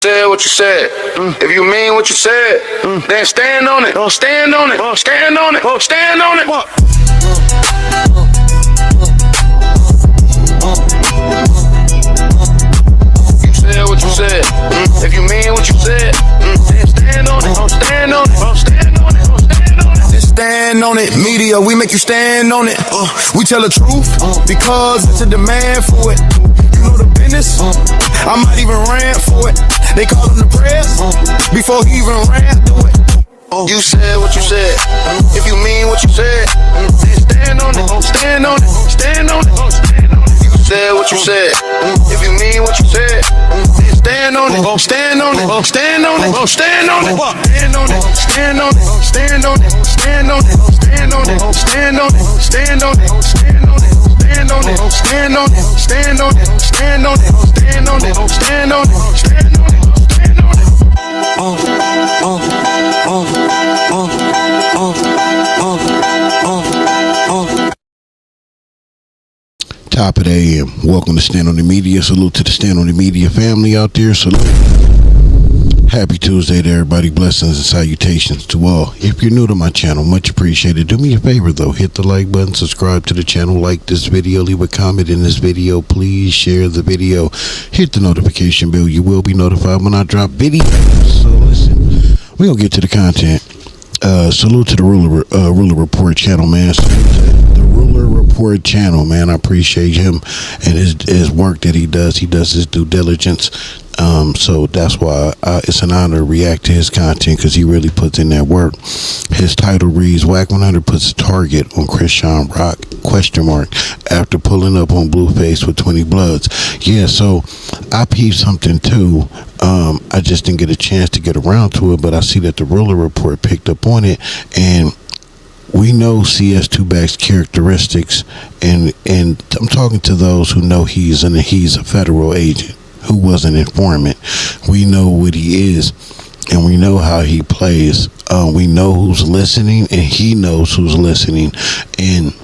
said what you said. If you mean what you said, then stand on it. Stand on it. Stand on it. Stand on it. You said what you said. If you mean what you said, then stand on it. Stand on it. Stand on it. Stand on it. Just stand on it. Media, we make you stand on it. We tell the truth because it's a demand for it. You know the business. I might even rant for it. They call him the press before he even ran through it. You said what you said. If you mean what you said, then stand on it. Stand on it. Stand on it. You said what you said. If you mean what you said, then stand on it. Stand on it. Stand on it. Stand on it. Stand on it. Stand on it. Stand on it. Stand on it. Stand on it. Stand on it. Stand on it. Stand on it. Stand on it. Stand on it. Stand on it. Stand on it. Stand on it. Stand on it. Stand on it. Stand on it. Top of the AM. Welcome to Stand on the Media. Salute to the Stand on the Media family out there. Salute. Happy Tuesday to everybody. Blessings and salutations to all. If you're new to my channel, much appreciated. Do me a favor though, hit the like button, subscribe to the channel, like this video, leave a comment in this video, please share the video, hit the notification bell. You will be notified when I drop videos. So listen, we're gonna get to the content. Salute to the Ruler Report channel, man. Salute to the Ruler Report channel, man. I appreciate him and his work that he does. He does his due diligence. So that's why it's an honor to react to his content because he really puts in that work. His title reads, Wack 100 puts a target on Chrisean Rock, ? After pulling up on Blueface with 20 Bloods. Yeah, so I peeped something too. I just didn't get a chance to get around to it, but I see that the Ruler Report picked up on it, and we know CS2Back's characteristics, and I'm talking to those who know he's a federal agent who was an informant. We know what he is, and we know how he plays. We know who's listening, and he knows who's listening. And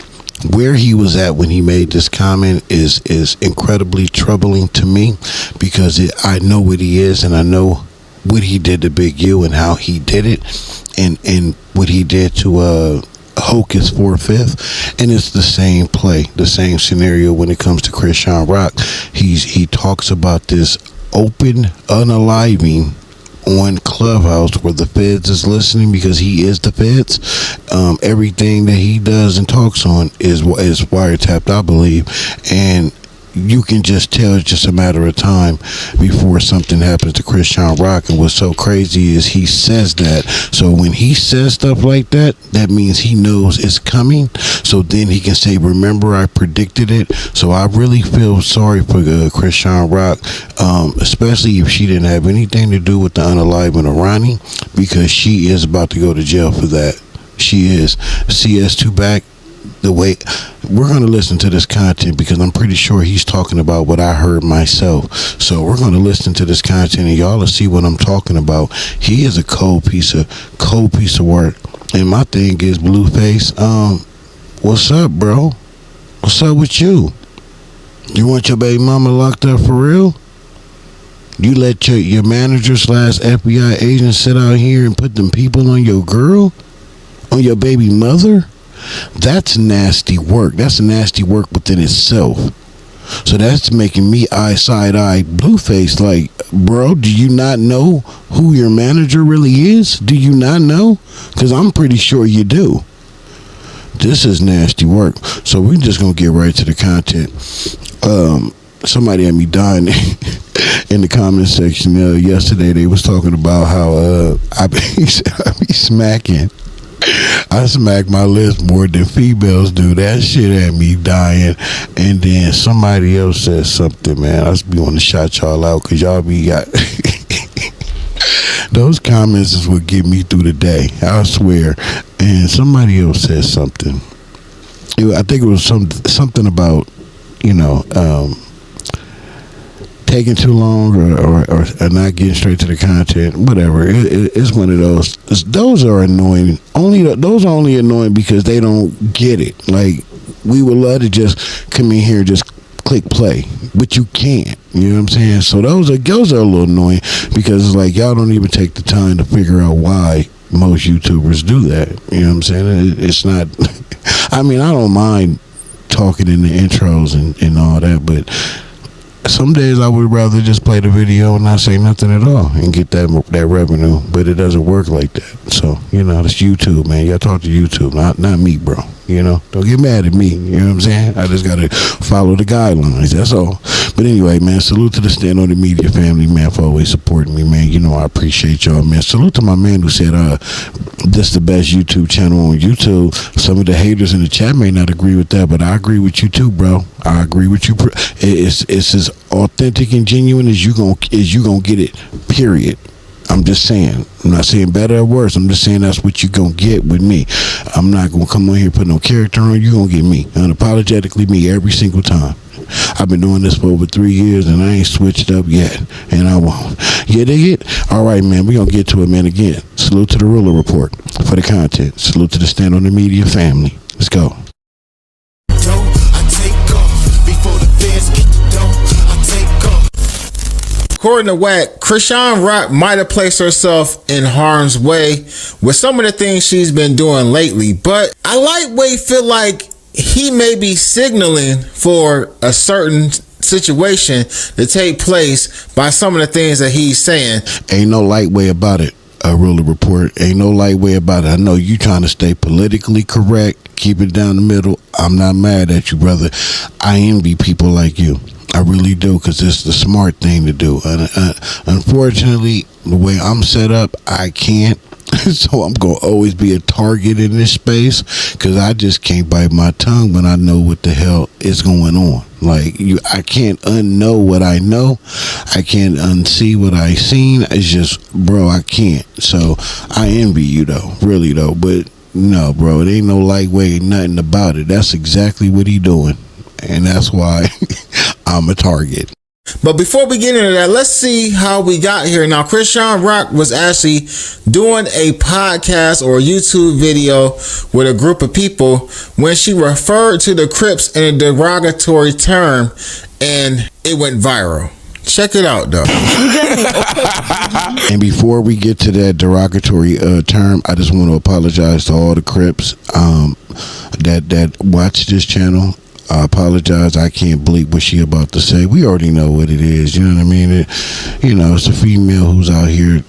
where he was at when he made this comment is incredibly troubling to me, because I know what he is, and I know what he did to Big U and how he did it, and what he did to Hocus 4/5, and it's the same play, the same scenario when it comes to Chrisean Rock. He talks about this open unaliving on Clubhouse where the feds is listening, because he is the feds. Everything that he does and talks on is wiretapped, I believe, and you can just tell it's just a matter of time before something happens to Chrisean Rock. And what's so crazy is he says that. So when he says stuff like that, that means he knows it's coming. So then he can say, remember, I predicted it. So I really feel sorry for Chrisean Rock, especially if she didn't have anything to do with the Unaliving of Ronnie, because she is about to go to jail for that. She is. CS2Back, the way we're going to listen to this content, because I'm pretty sure he's talking about what I heard myself. So we're going to listen to this content, and y'all will see what I'm talking about. He is a cold piece of work. And my thing is, Blueface, what's up, bro? What's up with you? You want your baby mama locked up for real? You let your manager / FBI agent sit out here and put them people on your girl, on your baby mother? That's nasty work. That's nasty work within itself. So that's making me side-eye Blueface, like, bro, do you not know who your manager really is? Do you not know? Because I'm pretty sure you do. This is nasty work. So we're just going to get right to the content. Somebody had me dying in the comment section yesterday. They was talking about how I be smacking. I smack my lips more than females do. That shit had me dying. And then somebody else said something, man. I just be wanting to shout y'all out, because y'all be got those comments is what get me through the day, I swear. And somebody else said something. I think it was something about, taking too long or not getting straight to the content, whatever. It's one of those. Those are annoying. Those are only annoying because they don't get it. Like, we would love to just come in here, just click play, but you can't. You know what I'm saying? So those are a little annoying, because it's like y'all don't even take the time to figure out why most YouTubers do that. You know what I'm saying? It's not. I mean, I don't mind talking in the intros and all that, but some days I would rather just play the video and not say nothing at all and get that revenue. But it doesn't work like that. So, you know, it's YouTube, man. You gotta talk to YouTube, not me, bro. You know, don't get mad at me. You know what I'm saying? I just gotta follow the guidelines. That's all. But anyway, man, salute to the Stand on the Media family, man, for always supporting me, man. You know, I appreciate y'all, man. Salute to my man who said, this the best YouTube channel on YouTube. Some of the haters in the chat may not agree with that, but I agree with you too, bro. I agree with you. It's as authentic and genuine as you gonna get it. Period. I'm just saying. I'm not saying better or worse. I'm just saying that's what you gonna get with me. I'm not gonna come on here and put no character on. You gonna get me unapologetically, me every single time. I've been doing this for over 3 years and I ain't switched up yet, and I won't. You dig it? All right, man. We gonna get to it, man. Again, salute to the Ruler Report for the content. Salute to the Stand on the Media family. Let's go. According to Wack, Chrisean Rock might have placed herself in harm's way with some of the things she's been doing lately, but I lightweight feel like he may be signaling for a certain situation to take place by some of the things that he's saying. Ain't no lightweight about it. A Ruler Report. Ain't no lightweight about it. I know you trying to stay politically correct, keep it down the middle. I'm not mad at you, brother. I envy people like you. I really do, because it's the smart thing to do. Unfortunately, the way I'm set up, I can't. So I'm going to always be a target in this space, because I just can't bite my tongue when I know what the hell is going on. Like, I can't unknow what I know. I can't unsee what I seen. It's just, bro, I can't. So I envy you, though. Really, though. But no, bro, it ain't no lightweight, nothing about it. That's exactly what he doing. And that's why I'm a target. But before we get into that, let's see how we got here. Now, Chrisean Rock was actually doing a podcast or a YouTube video with a group of people when she referred to the Crips in a derogatory term, and it went viral. Check it out, though. And before we get to that derogatory term, I just want to apologize to all the Crips that watch this channel. I apologize. I can't bleep what she about to say. We already know what it is. You know what I mean? It's a female who's out here.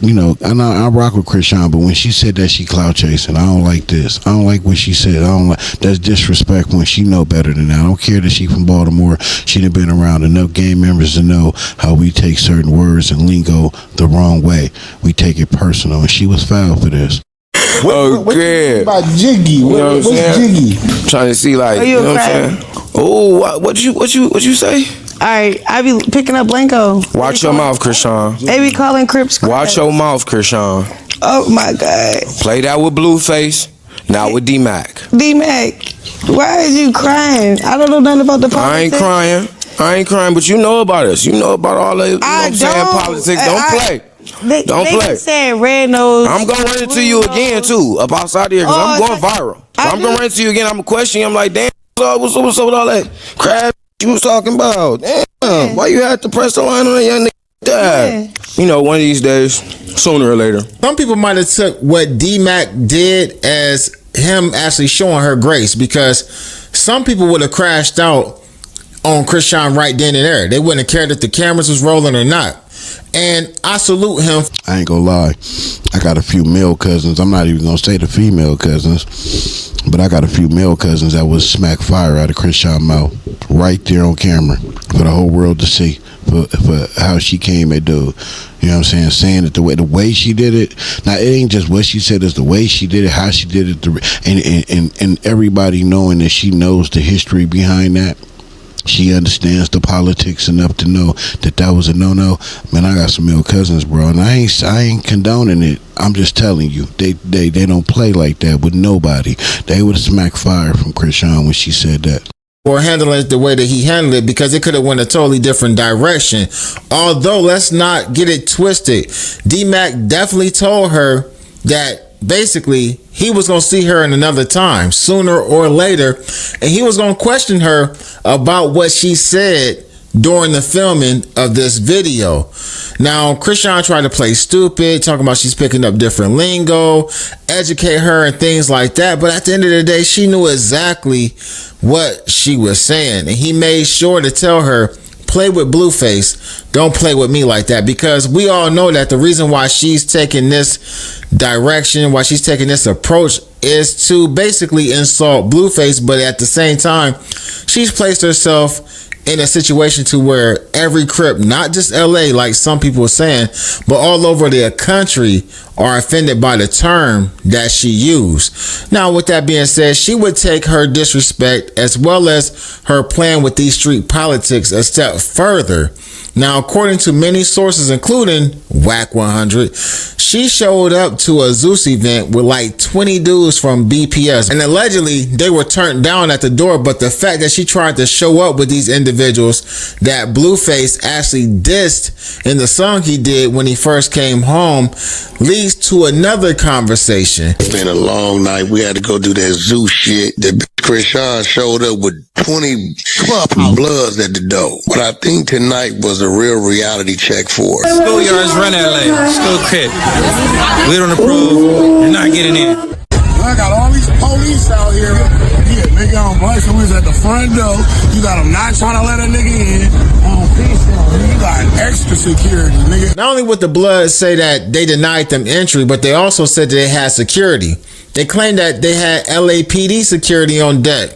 You know, I rock with Chrisean, but when she said that she clout chasing, I don't like this. I don't like what she said. I don't like that's disrespectful, and she know better than that. I don't care that she from Baltimore. She done been around enough gang members to know how we take certain words and lingo the wrong way. We take it personal, and she was foul for this. What about Jiggy? You know What's Jiggy? Trying to see, like, you know what I'm saying? Oh, what you say? Alright, I be picking up Blanco. Watch your mouth, Chrisean. They be calling Crips. Watch your mouth, Chrisean. Oh my God. Play that with Blueface, not with D-Mac. D-Mac, why is you crying? I don't know nothing about the politics. I ain't crying, but you know about us. You know about all the, you know what I'm saying, politics. Don't play. Don't play. They said red nose. I'm gonna run into you again too, up outside here, because I'm going viral. I'm gonna run into you again. I'm gonna question you. I'm like, damn, what's up with all that crap you was talking about? Damn, why you had to press the line on that young nigga? You know, one of these days, sooner or later. Some people might have took what D-Mac did as him actually showing her grace, because some people would have crashed out on Chrisean right then and there. They wouldn't have cared if the cameras was rolling or not. And I salute him. I ain't gonna lie, I got a few male cousins. I'm not even gonna say the female cousins, but I got a few male cousins that would smack fire out of Chrisean's mouth right there on camera for the whole world to see, for how she came at dude. You know what I'm saying? Saying it the way she did it. Now, it ain't just what she said, it's the way she did it, how she did it, and everybody knowing that she knows the history behind that. She understands the politics enough to know that was a no-no. Man, I got some male cousins, bro, and I ain't condoning it. I'm just telling you, they don't play like that with nobody. They would have smacked fire from Chrisean when she said that. Or handling it the way that he handled it, because it could have went a totally different direction. Although, let's not get it twisted. D-Mac definitely told her that basically he was going to see her in another time, sooner or later, and he was going to question her about what she said during the filming of this video. Now, Chrisean tried to play stupid, talking about she's picking up different lingo, educate her and things like that. But at the end of the day, she knew exactly what she was saying. And he made sure to tell her, play with Blueface, don't play with me like that. Because we all know that the reason why she's taking this direction, why she's taking this approach, is to basically insult Blueface. But at the same time, she's placed herself in a situation to where every Crip, not just LA like some people are saying, but all over the country are offended by the term that she used. Now, with that being said, she would take her disrespect as well as her plan with these street politics a step further. Now, according to many sources, including Wack 100, she showed up to a Zeus event with like 20 dudes from BPS, and allegedly they were turned down at the door. But the fact that she tried to show up with these individuals that Blueface actually dissed in the song he did when he first came home leads to another conversation. It's been a long night. We had to go do that Zeus shit. The Chrisean showed up with 20 Clubhouse bloods at the door. What I think tonight was a real reality check for us. Schoolyards run LA. School Crip. We don't approve. You're not getting in. I got all these police out here. Yeah, nigga on Bryson was at the front door. You got them not trying to let a nigga in. You got extra security, nigga. Not only would the Bloods say that they denied them entry, but they also said that they had security. They claimed that they had LAPD security on deck.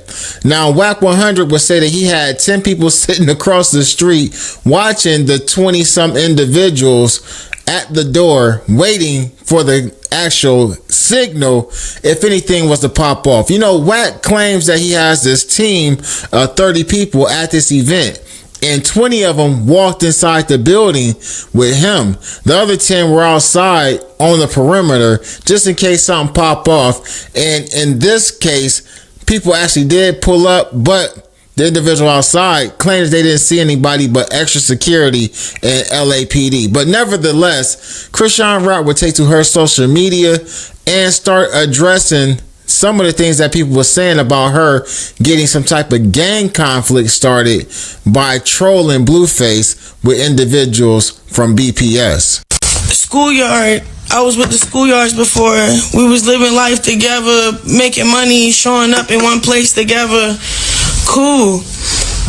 Now, Wack 100 would say that he had 10 people sitting across the street watching the 20-some individuals at the door waiting for the actual signal if anything was to pop off. You know, Wack claims that he has this team of 30 people at this event, and 20 of them walked inside the building with him. The other 10 were outside on the perimeter just in case something popped off. And in this case, people actually did pull up, but the individual outside claims they didn't see anybody but extra security and LAPD. But nevertheless, Chrisean Rock would take to her social media and start addressing some of the things that people were saying about her getting some type of gang conflict started by trolling Blueface with individuals from BPS. Schoolyard. I was with the schoolyards before. We was living life together, making money, showing up in one place together. Cool.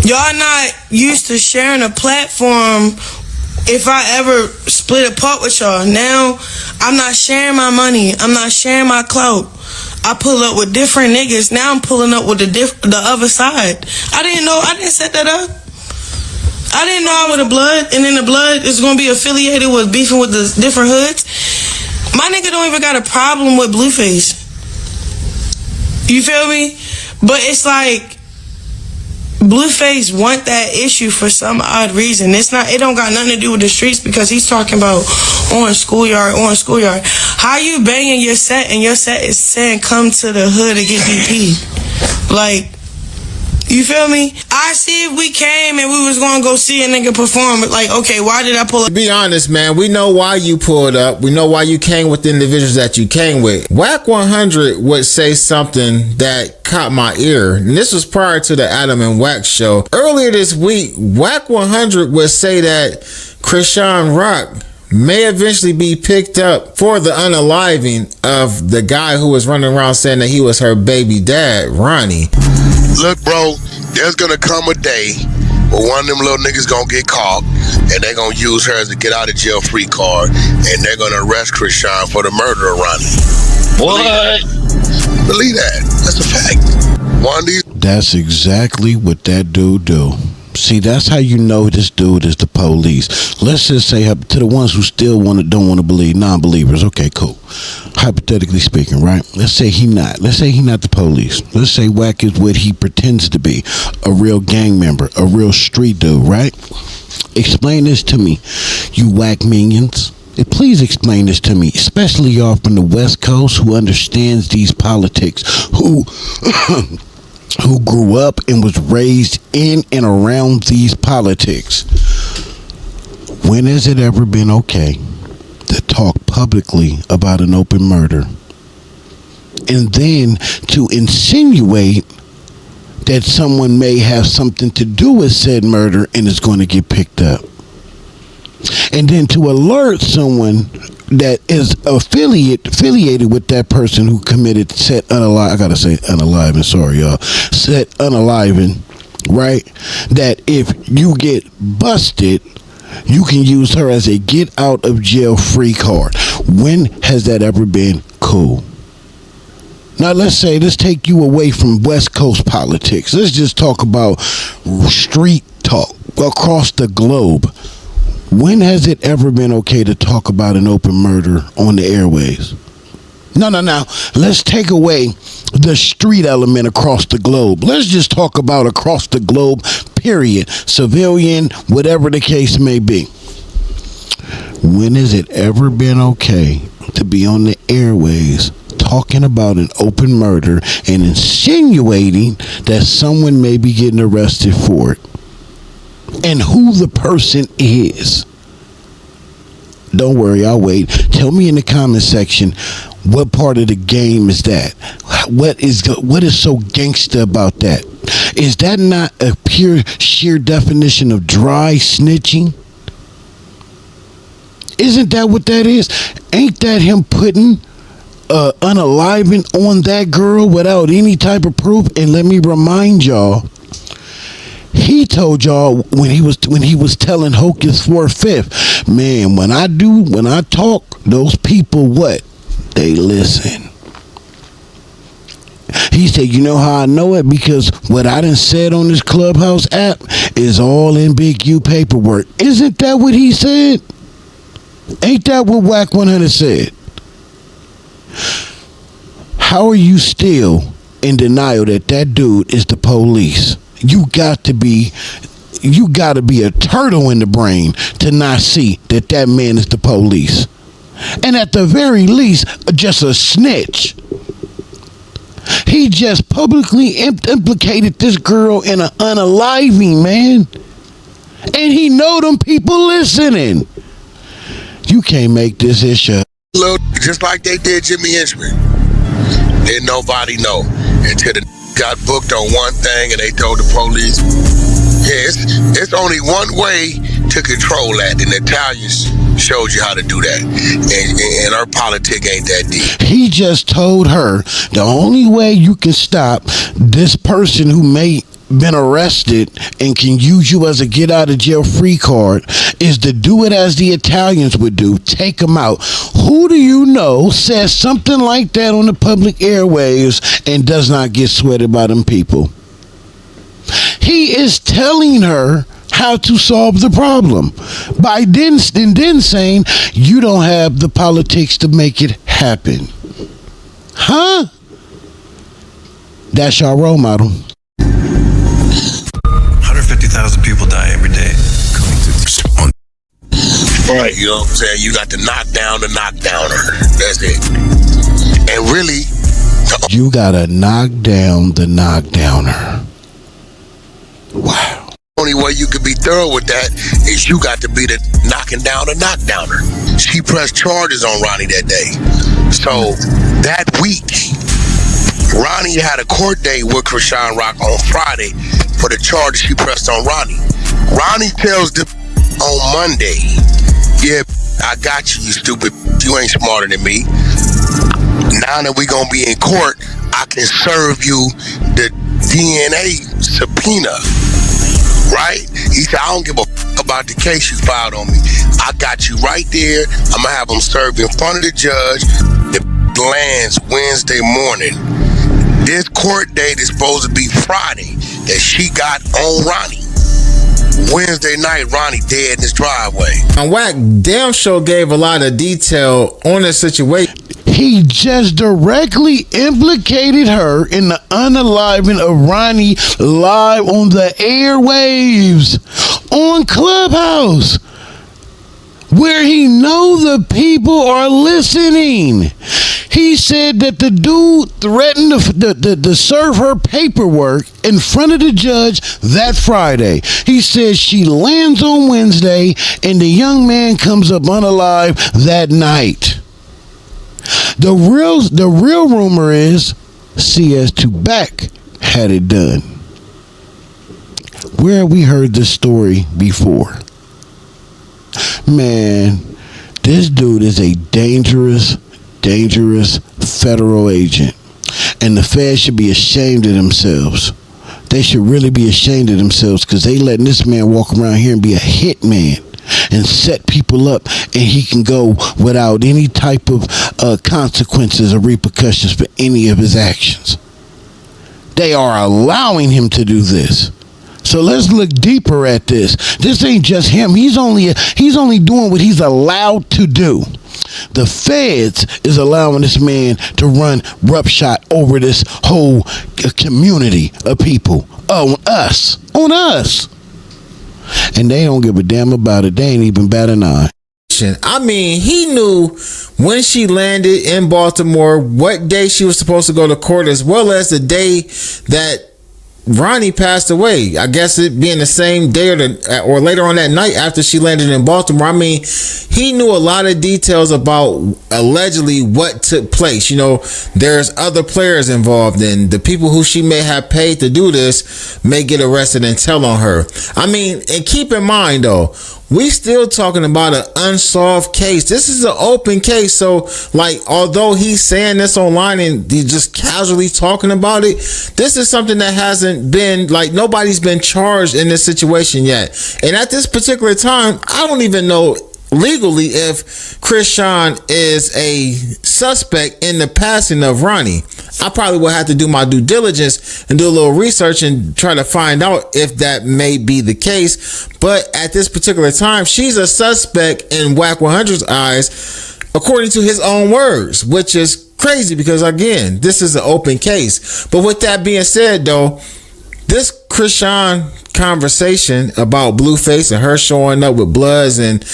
Y'all not used to sharing a platform. If I ever split apart with y'all, now I'm not sharing my money. I'm not sharing my clout. I pull up with different niggas. Now I'm pulling up with the other side. I didn't set that up. I didn't know I was a Blood, and then the Blood is going to be affiliated with beefing with the different hoods. My nigga don't even got a problem with Blueface. You feel me? But it's like Blueface want that issue for some odd reason. It don't got nothing to do with the streets, because he's talking about on schoolyard. How you banging your set and your set is saying come to the hood and get DP? Like, you feel me? I see if we came and we was gonna go see a nigga perform, like, okay, why did I pull up? To be honest, man, we know why you pulled up. We know why you came with the individuals that you came with. Wack 100 would say something that caught my ear, and this was prior to the Adam and Wack show. Earlier this week, Wack 100 would say that Chrisean Rock may eventually be picked up for the unaliving of the guy who was running around saying that he was her baby dad, Ronnie. Look, bro, there's gonna come a day where one of them little niggas gonna get caught, and they're gonna use her as a get out of jail free card, and they're gonna arrest Chrisean for the murder of Ronnie. What? Believe that. That's a fact. One of these. That's exactly what that dude do. See, that's how you know this dude is the police. Let's just say, to the ones who still don't want to believe, non-believers. Okay, cool. Hypothetically speaking, right? Let's say he not the police. Let's say Wack is what he pretends to be, a real gang member, a real street dude, right? Explain this to me, you Wack minions. Please explain this to me, especially y'all from the West Coast who understands these politics, who grew up and was raised in and around these politics. When has it ever been okay to talk publicly about an open murder? and then to insinuate that someone may have something to do with said murder and is going to get picked up. And then to alert someone that is affiliated with that person who committed said unaliving, I gotta say unaliving, sorry y'all, said unaliving, right? That if you get busted, you can use her as a get out of jail free card. When has that ever been cool? Now let's take you away from West Coast politics. Let's just talk about street talk across the globe. When has it ever been okay to talk about an open murder on the airwaves? No. Let's take away the street element across the globe. Let's just talk about across the globe, period. Civilian, whatever the case may be. When has it ever been okay to be on the airwaves talking about an open murder and insinuating that someone may be getting arrested for it? And who the person is? Don't worry, I'll wait. Tell me in the comment section, what part of the game is that? What is so gangster about that? Is that not a pure sheer definition of dry snitching? Isn't that what that is? Ain't that him putting unaliving on that girl without any type of proof? And let me remind y'all, he told y'all when he was telling Hocus 4/5, man, when I talk, those people what? They listen. He said, you know how I know it? Because what I done said on this Clubhouse app is all in big U paperwork. Isn't that what he said? Ain't that what Wack 100 said? How are you still in denial that dude is the police? You got to be a turtle in the brain to not see that man is the police. And at the very least, just a snitch. He just publicly implicated this girl in an unaliving, man. And he know them people listening. You can't make this issue. Look, just like they did Jimmy Henchman. Didn't nobody know until the got booked on one thing and they told the police. Yes, it's only one way to control that, and the Italians showed you how to do that. And our politic ain't that deep. He just told her the only way you can stop this person who may been arrested and can use you as a get out of jail free card is to do it as the Italians would do. Take them out. Who do you know says something like that on the public airwaves and does not get sweated by them people? He is telling her how to solve the problem by then saying you don't have the politics to make it happen. Huh? That's your role model. 150,000 people die every day. Right, you know what I'm saying? You got to knock down the knockdowner. That's it. And really, you gotta knock down the knockdowner. Wow. The only way you could be thorough with that is you got to be the knocking down the knockdowner. She pressed charges on Ronnie that day. So that week, Ronnie had a court date with Chrisean Rock on Friday for the charges she pressed on Ronnie. Ronnie tells them on Monday, yeah, I got you, you stupid. You ain't smarter than me. Now that we gonna be in court, I can serve you the DNA subpoena. Right? He said, I don't give a about the case you filed on me. I got you right there. I'm gonna have them served in front of the judge. It lands Wednesday morning. This court date is supposed to be Friday that she got on Ronnie. Wednesday night, Ronnie dead in his driveway. And Wack damn sure gave a lot of detail on the situation. He just directly implicated her in the unaliving of Ronnie live on the airwaves on Clubhouse, where he know the people are listening. He said that the dude threatened to serve her paperwork in front of the judge that Friday. He says she lands on Wednesday and the young man comes up unalive that night. The real rumor is CS2 Back had it done. Where have we heard this story before? Man, this dude is a dangerous federal agent. And the feds should be ashamed of themselves. They should really be ashamed of themselves because they letting this man walk around here and be a hitman and set people up, and he can go without any type of consequences or repercussions for any of his actions. They are allowing him to do this. So let's look deeper at this. This ain't just him. He's only doing what he's allowed to do. The feds is allowing this man to run roughshod over this whole community of people. On us. And they don't give a damn about it. They ain't even bat an eye. I mean, he knew when she landed in Baltimore, what day she was supposed to go to court, as well as the day that Ronnie passed away. I guess it being the same day or later on that night after she landed in Baltimore. I mean, he knew a lot of details about allegedly what took place. You know, there's other players involved, and the people who she may have paid to do this may get arrested and tell on her. I mean, and keep in mind though, we still talking about an unsolved case. This is an open case. So, like, although he's saying this online and he's just casually talking about it, this is something that hasn't been, like, nobody's been charged in this situation yet. And at this particular time, I don't even know legally if Chrisean is a suspect in the passing of Ronnie. I probably will have to do my due diligence and do a little research and try to find out if that may be the case. But at this particular time, she's a suspect in Wack 100's eyes, according to his own words, which is crazy because, again, this is an open case. But with that being said, though, this Chrisean conversation about Blueface and her showing up with Bloods and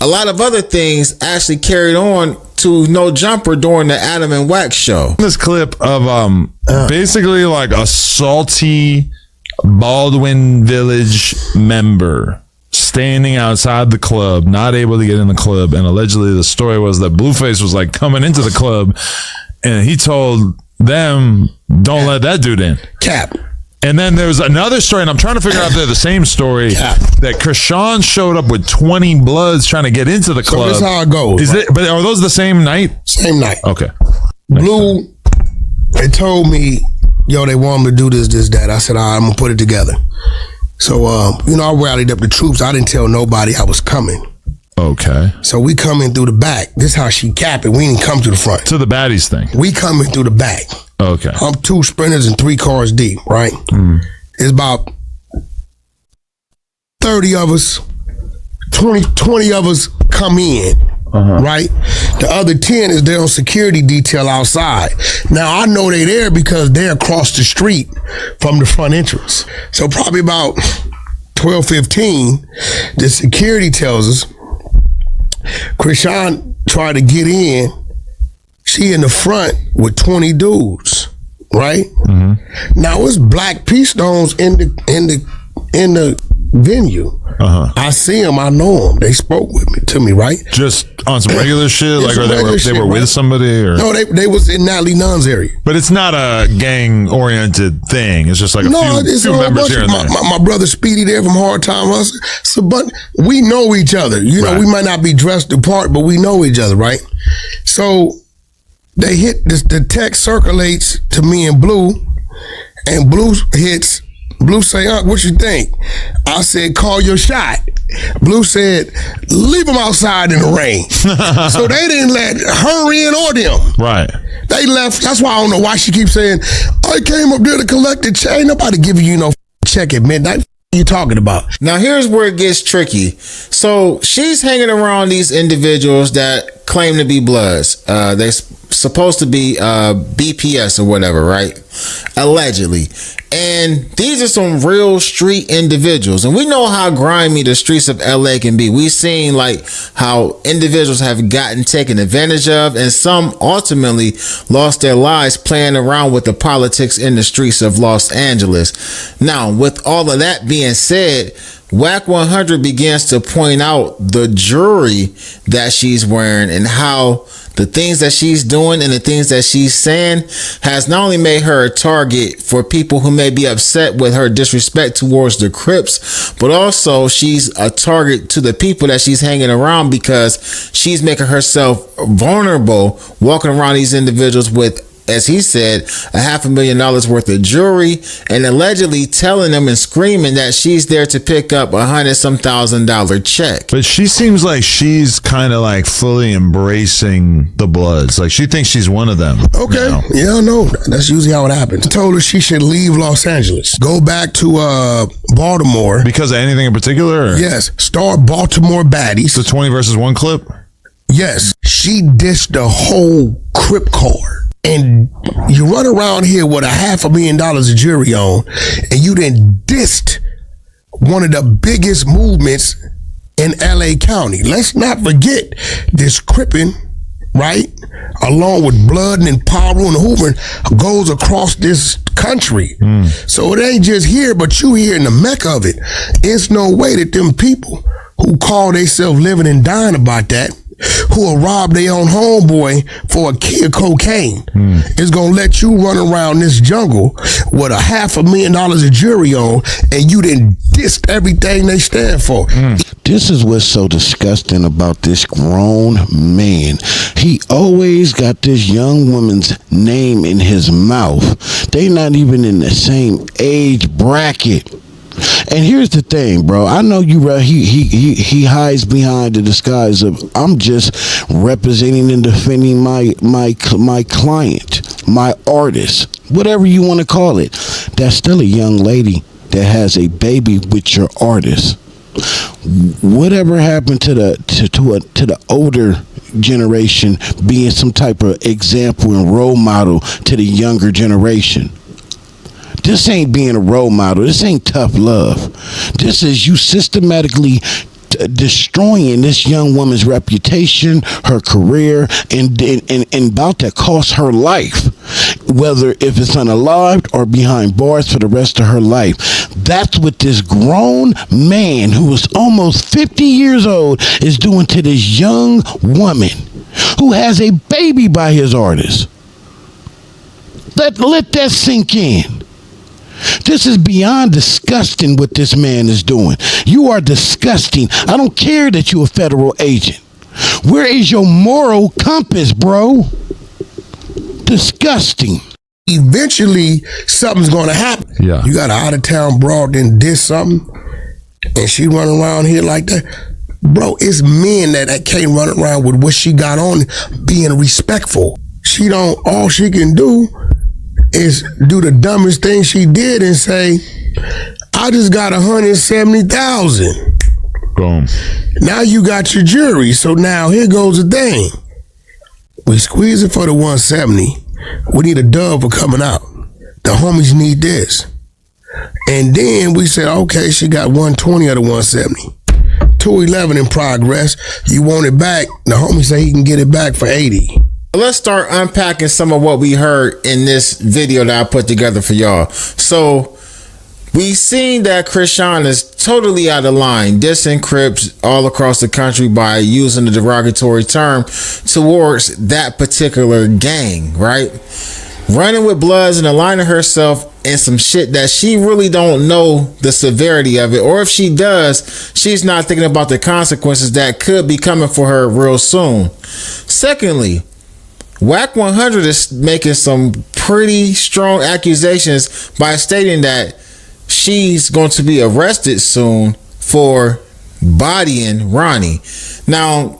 a lot of other things actually carried on to No Jumper during the Adam and Wack show. This clip of basically like a salty Baldwin Village member standing outside the club, not able to get in the club, and allegedly the story was that Blueface was like coming into the club and he told them, don't let that dude in. Cap. And then there's another story, and I'm trying to figure out if they're the same story, that Chrisean showed up with 20 Bloods trying to get into the club. So this is how it goes. But are those the same night? Same night. Okay. Blue, they told me, yo, they want me to do this, that. I said, all right, I'm going to put it together. So, I rallied up the troops. I didn't tell nobody I was coming. Okay. So we coming through the back. This is how she capped it. We didn't come to the front. To the baddies thing. We coming through the back. Okay. I'm 2 sprinters and 3 cars deep, right? It's about 30 of us, 20 of us come in, right? The other 10 is there on security detail outside. Now, I know they there because they're across the street from the front entrance. So probably about 12:15, the security tells us Chrisean tried to get in. She in the front with 20 dudes, right? Now it's black pea stones in the venue. I see them, I know them. They spoke to me, right? Just on some regular shit, like, or they were with somebody, or no? They was in Natalie Nunn's area. But it's not a gang oriented thing. It's just like a few members here and there. My brother Speedy there from Hard Time Hustle. So, but we know each other. You know, we might not be dressed apart, but we know each other, right? So they hit the text circulates to me and Blue, and Blue hits. Blue say, what you think? I said, call your shot. Blue said, leave them outside in the rain. So they didn't let her in or them. Right. They left. That's why I don't know why she keeps saying, I came up there to collect the check. Ain't nobody giving you no check at midnight. What you talking about? Now here's where it gets tricky. So she's hanging around these individuals that claim to be Bloods. They're supposed to be BPS or whatever, right? Allegedly. And these are some real street individuals. And we know how grimy the streets of LA can be. We've seen like how individuals have gotten taken advantage of, and some ultimately lost their lives playing around with the politics in the streets of Los Angeles. Now, with all of that being said, Wack 100 begins to point out the jewelry that she's wearing and how the things that she's doing and the things that she's saying has not only made her a target for people who may be upset with her disrespect towards the Crips, but also she's a target to the people that she's hanging around because she's making herself vulnerable, walking around these individuals with, as he said, $500,000 worth of jewelry, and allegedly telling them and screaming that she's there to pick up $100,000 check. But she seems like she's kind of like fully embracing the Bloods. Like she thinks she's one of them. Okay. You know? Yeah, no, that's usually how it happens. I told her she should leave Los Angeles. Go back to Baltimore. Because of anything in particular? Or? Yes. Start Baltimore baddies. The 20 versus 1 clip? Yes. She dissed the whole Crip card. And you run around here with $500,000 of jewelry on, and you then dissed one of the biggest movements in LA County. Let's not forget this Crippin', right? Along with Blood and Paru and Hoover goes across this country. So it ain't just here, but you here in the mecca of it. It's no way that them people who call themselves living and dying about that, who will rob their own homeboy for a key of cocaine, is gonna let you run around this jungle with $500,000 of jewelry on, and you done dissed everything they stand for. This is what's so disgusting about this grown man. He always got this young woman's name in his mouth. They not even in the same age bracket. And here's the thing, bro. I know you. He hides behind the disguise of I'm just representing and defending my client, my artist, whatever you want to call it. That's still a young lady that has a baby with your artist. Whatever happened to the older generation being some type of example and role model to the younger generation? This ain't being a role model. This ain't tough love. This is you systematically destroying this young woman's reputation, her career, and about to cost her life, whether if it's unalived or behind bars for the rest of her life. That's what this grown man who is almost 50 years old is doing to this young woman who has a baby by his artist. Let that sink in. This is beyond disgusting what this man is doing. You are disgusting. I don't care that you're a federal agent. Where is your moral compass, bro? Disgusting. Eventually, something's going to happen. Yeah. You got an out-of-town broad then diss something, and she run around here like that. Bro, it's men that can't run around with what she got on being respectful. All she can do is do the dumbest thing she did and say, I just got 170,000. Boom. Now you got your jury. So now here goes the thing. We squeeze it for the 170. We need a dub for coming out. The homies need this. And then we said, okay, she got 120 of the 170. 211 in progress. You want it back. The homie say he can get it back for 80. Let's start unpacking some of what we heard in this video that I put together for y'all. So we seen that Chrisean is totally out of line, dissing Crips all across the country by using the derogatory term towards that particular gang, right? Running with Bloods and aligning herself in some shit that she really don't know the severity of it, or if she does, she's not thinking about the consequences that could be coming for her real soon. Secondly, Wack 100 is making some pretty strong accusations by stating that she's going to be arrested soon for bodying Ronnie. Now,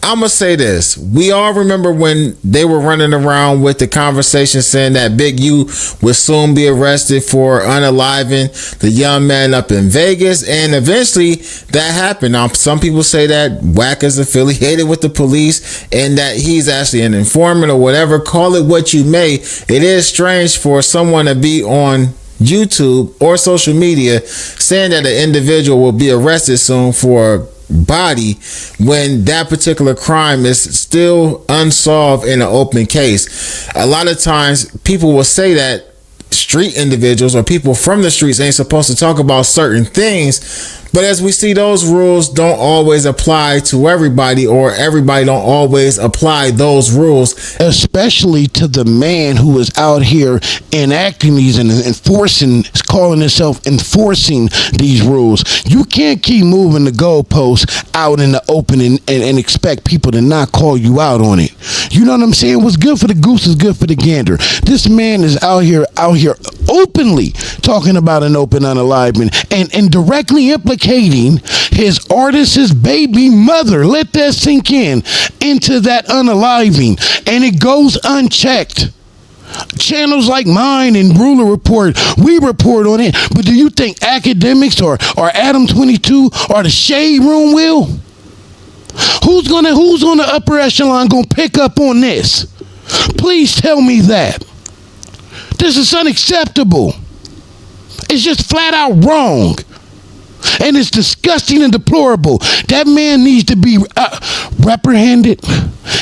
I'm going to say this. We all remember when they were running around with the conversation saying that Big U would soon be arrested for unaliving the young man up in Vegas. And eventually that happened. Now, some people say that Wack is affiliated with the police and that he's actually an informant or whatever. Call it what you may. It is strange for someone to be on YouTube or social media saying that an individual will be arrested soon for body when that particular crime is still unsolved in an open case. A lot of times people will say that street individuals or people from the streets ain't supposed to talk about certain things But as we see, those rules don't always apply to everybody, or everybody don't always apply those rules. Especially to the man who is out here enacting these and enforcing, calling himself enforcing these rules. You can't keep moving the goalposts out in the open and expect people to not call you out on it. You know what I'm saying? What's good for the goose is good for the gander. This man is out here openly talking about an open unaliving and directly implicating his artist's baby mother. Let that sink into that unaliving, and it goes unchecked. Channels like mine and Ruler Report, we report on it. But do you think academics or Adam 22 or the Shade Room will? Who's on the upper echelon gonna pick up on this? Please tell me that. This is unacceptable. It's just flat out wrong. And it's disgusting and deplorable. That man needs to be reprehended.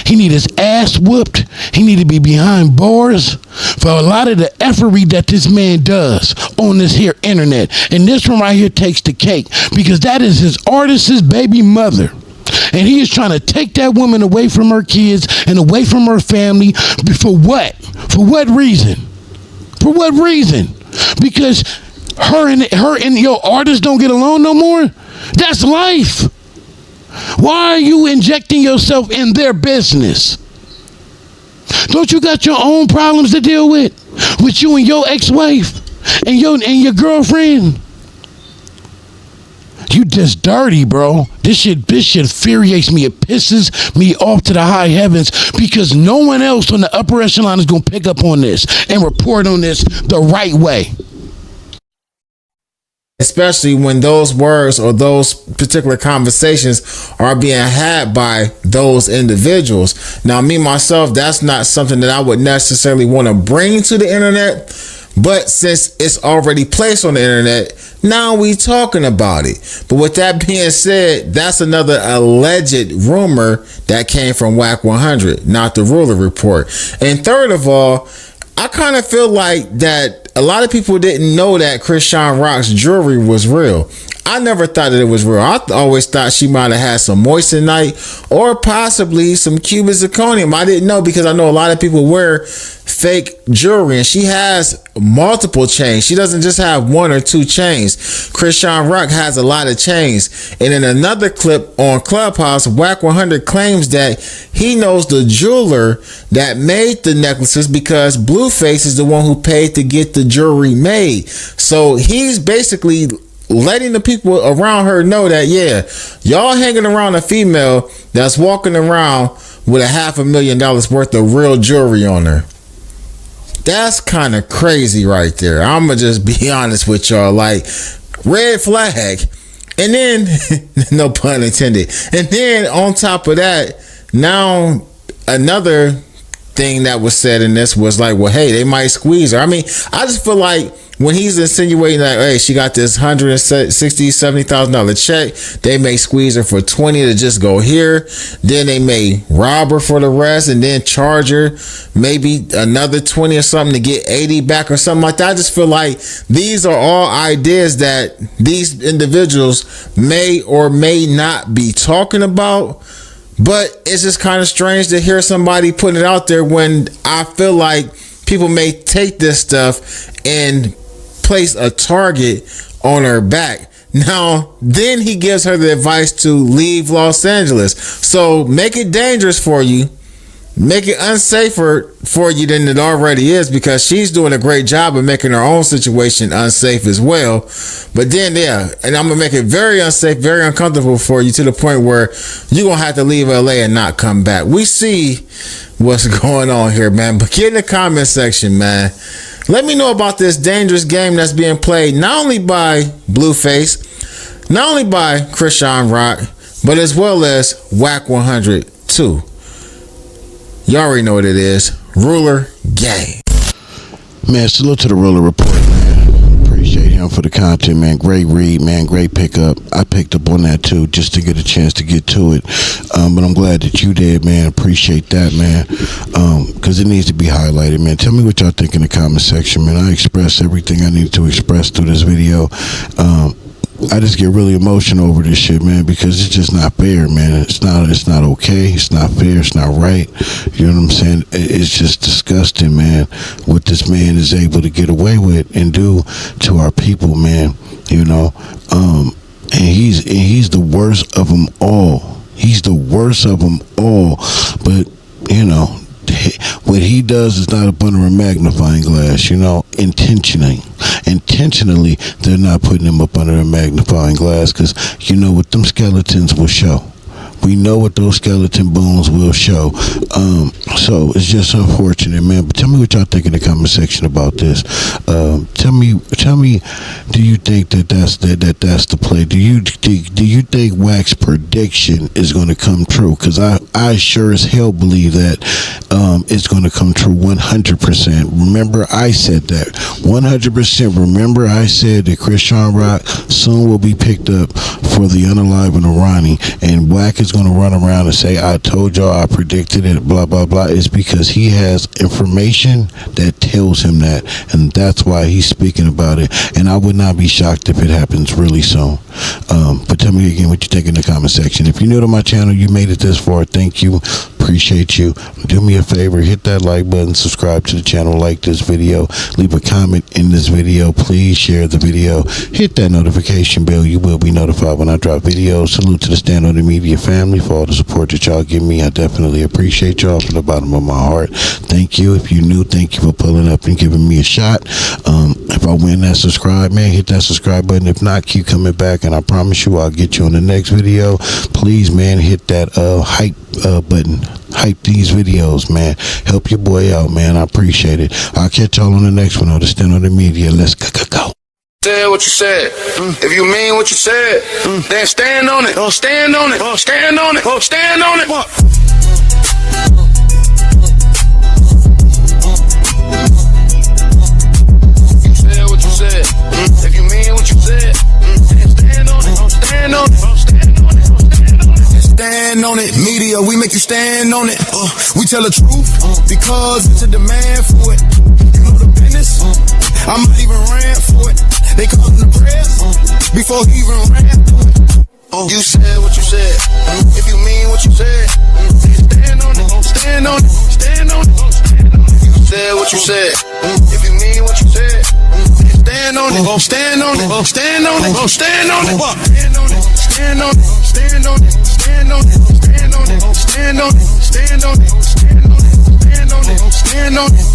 He needs his ass whooped. He needs to be behind bars for a lot of the effortry that this man does on this here internet. And this one right here takes the cake, because that is his artist's baby mother. And he is trying to take that woman away from her kids and away from her family. For what? For what reason? For what reason? Because her and your artist don't get along no more? That's life. Why are you injecting yourself in their business? Don't you got your own problems to deal with you and your ex-wife and your girlfriend? You just dirty, bro. This shit infuriates me. It pisses me off to the high heavens, because no one else on the upper echelon is gonna pick up on this and report on this the right way. Especially when those words or those particular conversations are being had by those individuals. Now, me, myself, that's not something that I would necessarily want to bring to the internet. But since it's already placed on the internet, now we talking about it. But with that being said, that's another alleged rumor that came from Wack 100, not the Ruler Report. And third of all, I kind of feel like that a lot of people didn't know that Chrisean Rock's jewelry was real. I never thought that it was real. I always thought she might have had some moissanite or possibly some cubic zirconium. I didn't know, because I know a lot of people wear fake jewelry, and she has multiple chains. She doesn't just have one or two chains. Chrisean Rock has a lot of chains. And in another clip on Clubhouse, Wack 100 claims that he knows the jeweler that made the necklaces, because Blueface is the one who paid to get the jewelry made. So he's basically letting the people around her know that, yeah, y'all hanging around a female that's walking around with $500,000 worth of real jewelry on her. That's kind of crazy right there. I'm gonna just be honest with y'all, like, red flag. And then no pun intended. And then on top of that, now another thing that was said in this was like, well, hey, they might squeeze her. I mean, I just feel like when he's insinuating that, hey, she got this $160,000-$70,000 check, they may squeeze her for 20 to just go here. Then they may rob her for the rest and then charge her maybe another 20 or something to get 80 back or something like that. I just feel like these are all ideas that these individuals may or may not be talking about. But it's just kind of strange to hear somebody putting it out there when I feel like people may take this stuff and place a target on her back. Now, then he gives her the advice to leave Los Angeles. So make it dangerous for you. Make it unsafer for you than it already is, because she's doing a great job of making her own situation unsafe as well. But then, yeah, and I'm going to make it very unsafe, very uncomfortable for you, to the point where you're going to have to leave LA and not come back. We see what's going on here, man. But get in the comment section, man. Let me know about this dangerous game that's being played, not only by Blueface, not only by Chrisean Rock, but as well as Wack 100 too. Y'all already know what it is. Ruler Gang. Man, salute to the Ruler Report, man. Appreciate him for the content, man. Great read, man. Great pickup. I picked up on that too, just to get a chance to get to it. But I'm glad that you did, man. Appreciate that, man. Because it needs to be highlighted, man. Tell me what y'all think in the comment section, man. I expressed everything I needed to express through this video. I just get really emotional over this shit, man, because it's just not fair, man. It's not okay. It's not fair. It's not right. You know what I'm saying? It's just disgusting, man, what this man is able to get away with and do to our people, man. You know, and he's the worst of them all. He's the worst of them all. But you know, what he does is not up under a magnifying glass, you know, intentionally, they're not putting him up under a magnifying glass because you know what them skeletons will show. We know what those skeleton bones will show. So it's just unfortunate, man. But tell me what y'all think in the comment section about this. Tell me, do you think that's the play? Do you think Wack's prediction is going to come true? Because I sure as hell believe that it's going to come true 100%. Remember, I said that 100%. Remember, I said that Chrisean Rock soon will be picked up for the Unaliving of Ronnie, and Wack is going to run around and say, I told y'all, I predicted it, blah blah blah. It's because he has information that tells him that, and that's why he's speaking about it. And I would not be shocked if it happens really soon. But tell me again what you think in the comment section. If you're new to my channel, you made it this far, thank you, appreciate you. Do me a favor, hit that like button, subscribe to the channel, like this video, leave a comment in this video, please share the video, hit that notification bell. You will be notified when I drop videos. Salute to the Stand On The Media family for all the support that y'all give me. I definitely appreciate y'all from the bottom of my heart. Thank you. If you're new, thank you for pulling up and giving me a shot. If I win that subscribe, man, hit that subscribe button. If not, keep coming back, and I promise you I'll get you on the next video. Please, man, hit that hype button. Hype these videos, man. Help your boy out, man. I appreciate it. I'll catch y'all on the next one on the Stand On The Media. Let's go. Said what you said. If you mean what you said, then stand on it. Stand on it. Stand on it. Stand on it. You said what you said. If you mean what you said, then stand on it. Stand on it. Stand on it. Stand on it, media, we make you stand on it. We tell the truth because it's a demand for it. You know the business, I might even ran for it. They call him the press before he even ran through it. You said what you said. If you mean what you said, stand on it. Stand on it. Stand on it. You said what you said. If you mean what you said, stand on it. Stand on it. Stand on it. Stand on it. Stand on it. Stand on it. Stand on it. Stand on it. Stand on it. Stand on it. Stand on it. Stand on it. Stand on it. Stand on it.